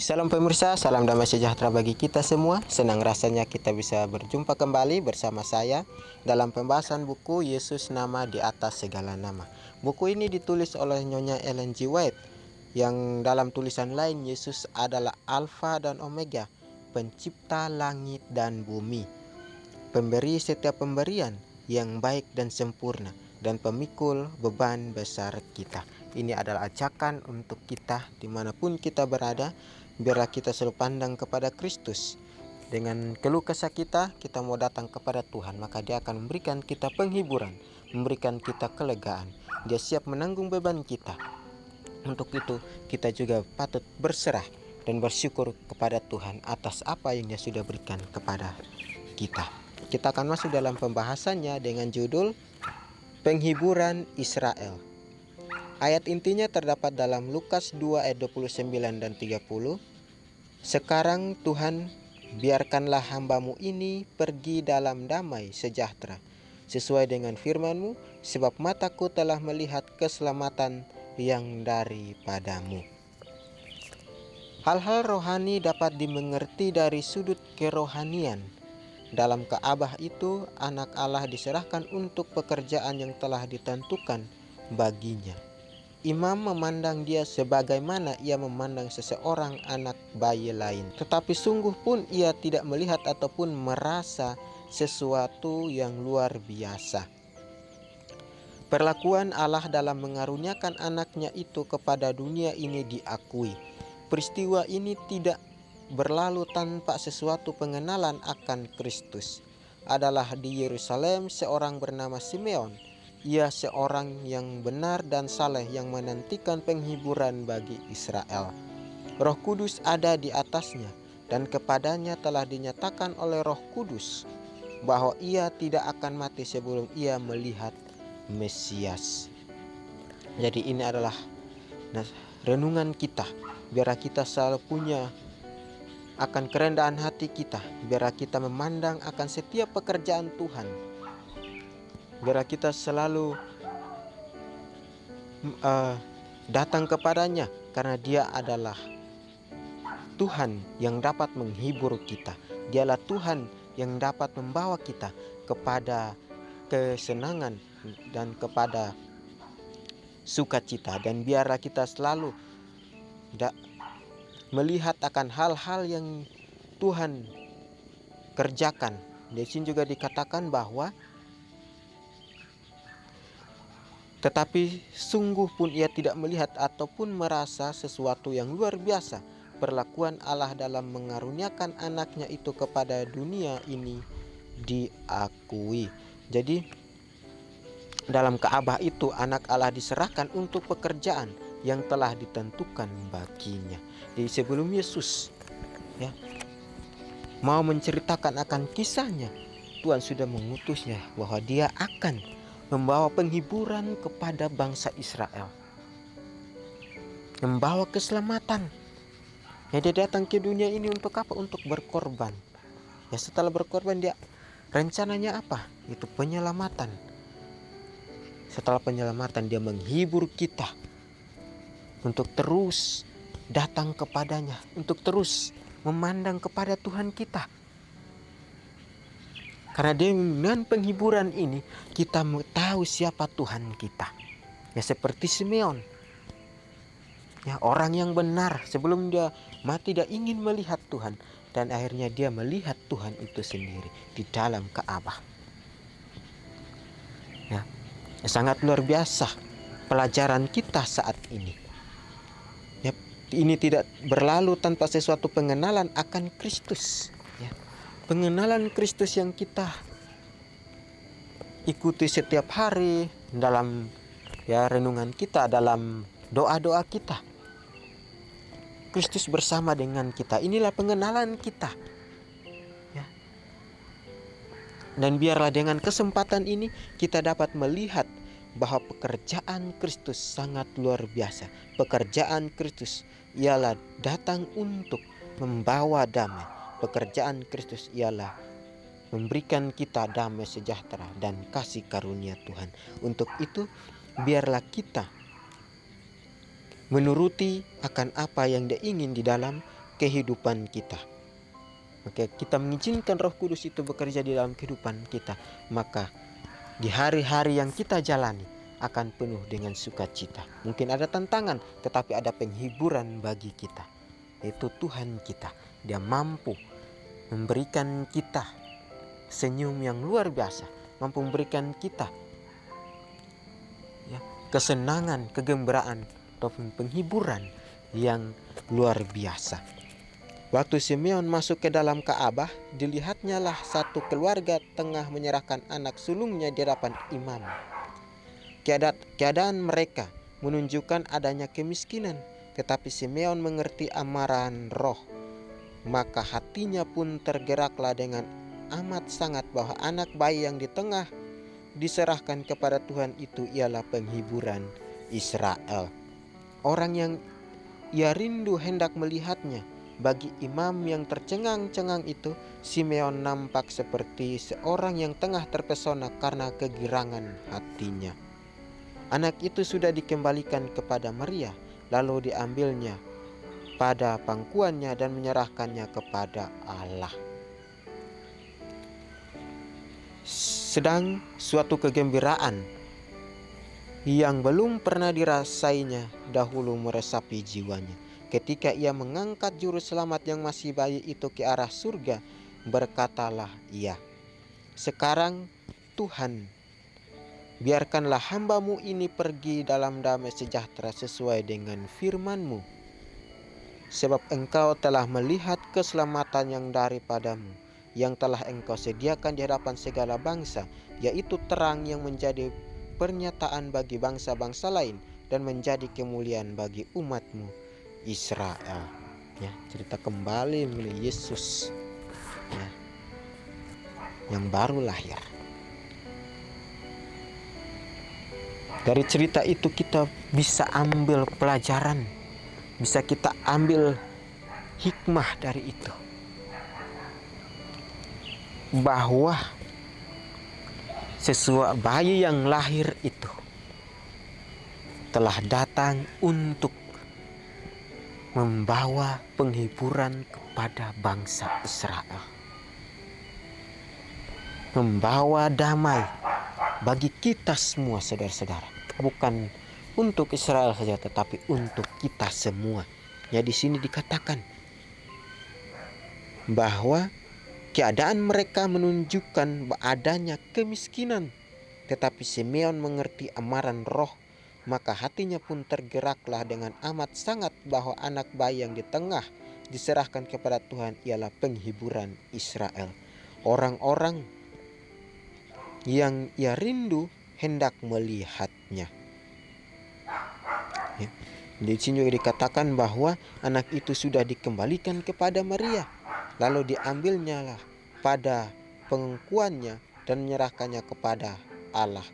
Salam pemirsa, salam damai sejahtera bagi kita semua. Senang rasanya kita bisa berjumpa kembali bersama saya dalam pembahasan buku Yesus Nama di Atas Segala Nama. Buku ini ditulis oleh Nyonya Ellen G. White, yang dalam tulisan lain Yesus adalah Alfa dan Omega, pencipta langit dan bumi, pemberi setiap pemberian yang baik dan sempurna, dan pemikul beban besar kita. Ini adalah ajakan untuk kita dimanapun kita berada. Biarlah kita selalu pandang kepada Kristus. Dengan keluh kesah kita mau datang kepada Tuhan, maka Dia akan memberikan kita penghiburan, memberikan kita kelegaan. Dia siap menanggung beban kita. Untuk itu kita juga patut berserah dan bersyukur kepada Tuhan atas apa yang Dia sudah berikan kepada kita. Kita akan masuk dalam pembahasannya dengan judul Penghiburan Israel. Ayat intinya terdapat dalam Lukas 2 ayat 29 dan 30. Sekarang Tuhan, biarkanlah hamba-Mu ini pergi dalam damai sejahtera, sesuai dengan firman-Mu, sebab mataku telah melihat keselamatan yang daripada-Mu. Hal-hal rohani dapat dimengerti dari sudut kerohanian. Dalam Ka'bah itu, anak Allah diserahkan untuk pekerjaan yang telah ditentukan baginya. Imam memandang dia sebagaimana ia memandang seseorang anak bayi lain. Tetapi sungguh pun ia tidak melihat ataupun merasa sesuatu yang luar biasa. Perlakuan Allah dalam mengaruniakan anaknya itu kepada dunia ini diakui. Peristiwa ini tidak berlalu tanpa sesuatu pengenalan akan Kristus. Adalah di Yerusalem seorang bernama Simeon. Ia seorang yang benar dan saleh yang menantikan penghiburan bagi Israel. Roh Kudus ada di atasnya, dan kepadanya telah dinyatakan oleh Roh Kudus bahwa ia tidak akan mati sebelum ia melihat Mesias. Jadi ini adalah renungan kita. Biar kita selalu punya akan kerendahan hati kita. Biar kita memandang akan setiap pekerjaan Tuhan. Biar kita selalu datang kepadanya, karena Dia adalah Tuhan yang dapat menghibur kita. Dialah Tuhan yang dapat membawa kita kepada kesenangan dan kepada sukacita. Dan biarlah kita selalu melihat akan hal-hal yang Tuhan kerjakan. Di sini juga dikatakan bahwa tetapi sungguh pun ia tidak melihat ataupun merasa sesuatu yang luar biasa. Perlakuan Allah dalam mengaruniakan anaknya itu kepada dunia ini diakui. Jadi dalam Ka'bah itu anak Allah diserahkan untuk pekerjaan yang telah ditentukan baginya. Jadi sebelum Yesus mau menceritakan akan kisahnya, Tuhan sudah mengutusnya bahwa Dia akan membawa penghiburan kepada bangsa Israel, membawa keselamatan. Dia datang ke dunia ini untuk apa? Untuk berkorban. Setelah berkorban dia rencananya apa? Itu penyelamatan. Setelah penyelamatan dia menghibur kita untuk terus datang kepadanya, untuk terus memandang kepada Tuhan kita. Karena dengan penghiburan ini kita tahu siapa Tuhan kita. Seperti Simeon. Orang yang benar, sebelum dia mati dia ingin melihat Tuhan, dan akhirnya dia melihat Tuhan itu sendiri di dalam Ka'bah. Sangat luar biasa pelajaran kita saat ini. Ini tidak berlalu tanpa sesuatu pengenalan akan Kristus. Pengenalan Kristus yang kita ikuti setiap hari dalam renungan kita, dalam doa-doa kita. Kristus bersama dengan kita. Inilah pengenalan kita. Dan biarlah dengan kesempatan ini kita dapat melihat bahwa pekerjaan Kristus sangat luar biasa. Pekerjaan Kristus ialah datang untuk membawa damai. Pekerjaan Kristus ialah memberikan kita damai sejahtera dan kasih karunia Tuhan. Untuk itu biarlah kita menuruti akan apa yang Dia ingin di dalam kehidupan kita. Maka kita mengizinkan Roh Kudus itu bekerja di dalam kehidupan kita, maka di hari-hari yang kita jalani akan penuh dengan sukacita. Mungkin ada tantangan, tetapi ada penghiburan bagi kita, yaitu Tuhan kita. Dia mampu memberikan kita senyum yang luar biasa, mampu memberikan kita kesenangan, kegembaraan, ataupun penghiburan yang luar biasa. Waktu Simeon masuk ke dalam Ka'bah, dilihatnya lah satu keluarga tengah menyerahkan anak sulungnya di hadapan imam. Keadaan mereka menunjukkan adanya kemiskinan, tetapi Simeon mengerti amaran Roh. Maka hatinya pun tergeraklah dengan amat sangat bahwa anak bayi yang di tengah diserahkan kepada Tuhan itu ialah penghiburan Israel. Orang yang ia rindu hendak melihatnya. Bagi imam yang tercengang-cengang itu, Simeon nampak seperti seorang yang tengah terpesona karena kegirangan hatinya. Anak itu sudah dikembalikan kepada Maria, lalu diambilnya pada pangkuannya dan menyerahkannya kepada Allah. Sedang suatu kegembiraan yang belum pernah dirasainya dahulu meresapi jiwanya. Ketika ia mengangkat juru selamat yang masih bayi itu ke arah surga, berkatalah ia, "Sekarang Tuhan, biarkanlah hamba-Mu ini pergi dalam damai sejahtera sesuai dengan firman-Mu. Sebab Engkau telah melihat keselamatan yang daripadamu, yang telah Engkau sediakan di hadapan segala bangsa, yaitu terang yang menjadi pernyataan bagi bangsa-bangsa lain dan menjadi kemuliaan bagi umat-Mu Israel." Ya, cerita kembali mengenai Yesus ya, yang baru lahir. Dari cerita itu kita bisa ambil pelajaran, bisa kita ambil hikmah dari itu, bahwa sesuatu bayi yang lahir itu telah datang untuk membawa penghiburan kepada bangsa Israel, membawa damai bagi kita semua, saudara-saudara. Bukan untuk Israel saja, tetapi untuk kita semua. Ya, di sini dikatakan bahwa keadaan mereka menunjukkan adanya kemiskinan, tetapi Simeon mengerti amaran Roh. Maka hatinya pun tergeraklah dengan amat sangat bahwa anak bayi yang di tengah diserahkan kepada Tuhan ialah penghiburan Israel. Orang-orang yang ia rindu hendak melihatnya. Ya. Di sini juga dikatakan bahwa anak itu sudah dikembalikan kepada Maria, lalu diambilnya lah pada pengengkuannya dan menyerahkannya kepada Allah.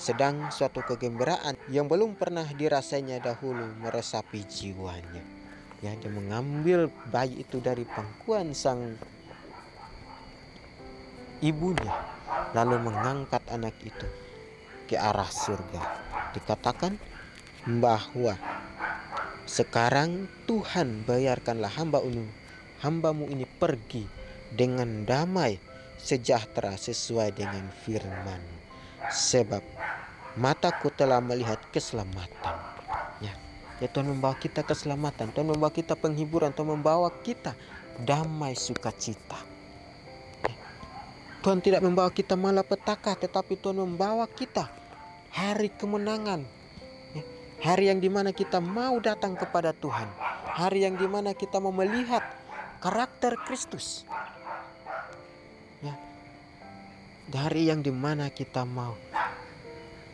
Sedang suatu kegembiraan yang belum pernah dirasainya dahulu meresapi jiwanya. Ya, dia mengambil bayi itu dari pangkuan sang ibunya, lalu mengangkat anak itu ke arah surga. Dikatakan bahwa sekarang Tuhan, biarkanlah hamba-Mu ini pergi dengan damai sejahtera sesuai dengan firman. Sebab mataku telah melihat keselamatan. Ya, Tuhan membawa kita keselamatan, Tuhan membawa kita penghiburan, Tuhan membawa kita damai sukacita. Ya. Tuhan tidak membawa kita malapetaka, tetapi Tuhan membawa kita hari kemenangan. Ya. Hari yang dimana kita mau datang kepada Tuhan, hari yang dimana kita mau melihat karakter Kristus. Ya. Hari yang dimana kita mau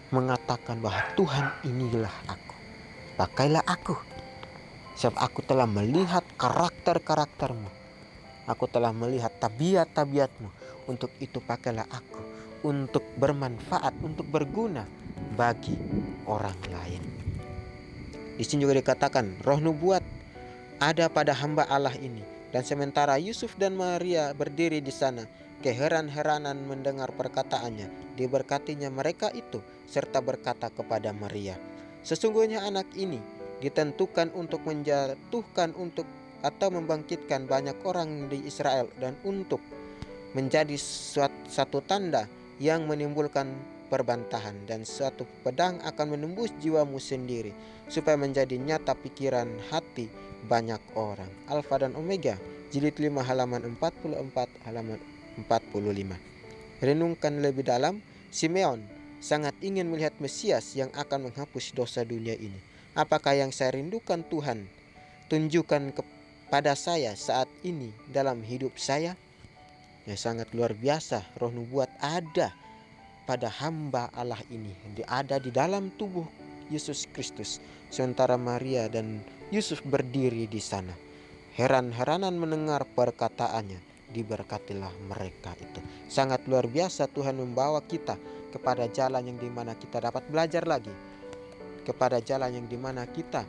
mengatakan bahwa Tuhan, inilah aku, pakailah aku, sebab aku telah melihat karakter-karakter-Mu, aku telah melihat tabiat-tabiat-Mu. Untuk itu pakailah aku untuk bermanfaat, untuk berguna bagi orang lain. Di sini juga dikatakan roh nubuat ada pada hamba Allah ini, dan sementara Yusuf dan Maria berdiri di sana, keheran-heranan mendengar perkataannya, diberkatinya mereka itu, serta berkata kepada Maria, "Sesungguhnya anak ini ditentukan untuk menjatuhkan untuk atau membangkitkan banyak orang di Israel dan untuk menjadi satu tanda yang menimbulkan perbantahan, dan suatu pedang akan menembus jiwamu sendiri supaya menjadi nyata pikiran hati banyak orang. Alfa dan Omega, jilid 5 halaman 44 halaman 45. Renungkan lebih dalam. Simeon sangat ingin melihat Mesias yang akan menghapus dosa dunia ini. Apakah yang saya rindukan Tuhan tunjukkan kepada saya saat ini dalam hidup saya? Ya, sangat luar biasa. Roh nubuat ada pada hamba Allah ini, ada di dalam tubuh Yesus Kristus, sementara Maria dan Yusuf berdiri di sana heran-heranan mendengar perkataannya. Diberkatilah mereka itu. Sangat luar biasa, Tuhan membawa kita kepada jalan yang dimana kita dapat belajar lagi, kepada jalan yang dimana kita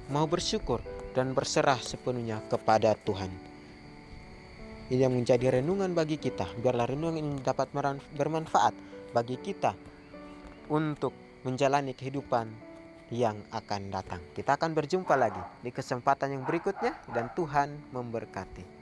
mau bersyukur dan berserah sepenuhnya kepada Tuhan. Ini yang menjadi renungan bagi kita. Biarlah renungan ini dapat bermanfaat bagi kita untuk menjalani kehidupan yang akan datang. Kita akan berjumpa lagi di kesempatan yang berikutnya, dan Tuhan memberkati.